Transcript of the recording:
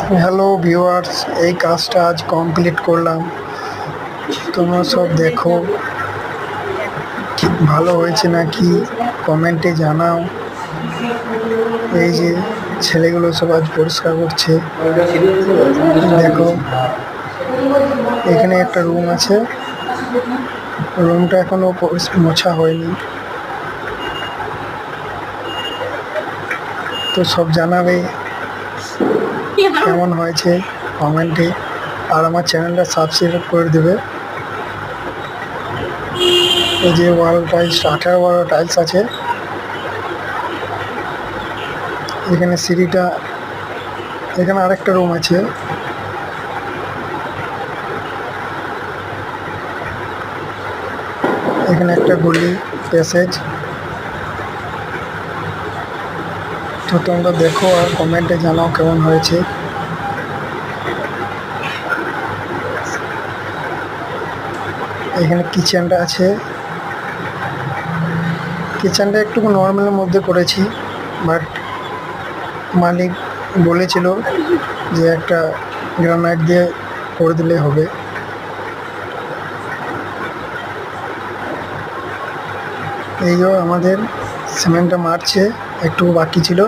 Hello viewers, এই কাজটা আজ কমপ্লিট করলাম। তোমরা সব দেখো ঠিক ভালো হয়েছে নাকি কমেন্টে জানাও। এই যে ছেলেগুলো সব আজ পরিষ্কার করছে, দেখো এখানে একটা রুম আছে, রুমটা এখনো মোছা হয়নি। তো সব জানাবে কেমন হয়েছে কমেন্টে, আর আমার চ্যানেলটা সাবস্ক্রাইব করে দেবে। এই যে ওয়াল টাইলস 18 টাইলস আছে, এখানে সিঁড়িটা, এখানে আরেকটা রুম আছে, এখানে একটা গলি প্যাসেজ। তো তোমরা দেখো আর কমেন্টে জানাও কেমন হয়েছে। এখানে কিচেনটা আছে, কিচেনটা একটু নর্মালের মধ্যে করেছি, বাট মালিক বলেছিল যে একটা গ্রানাইট দিয়ে করে দিলে হবে। এই আমাদের সিমেন্টটা মারছে, একটু বাকি ছিল।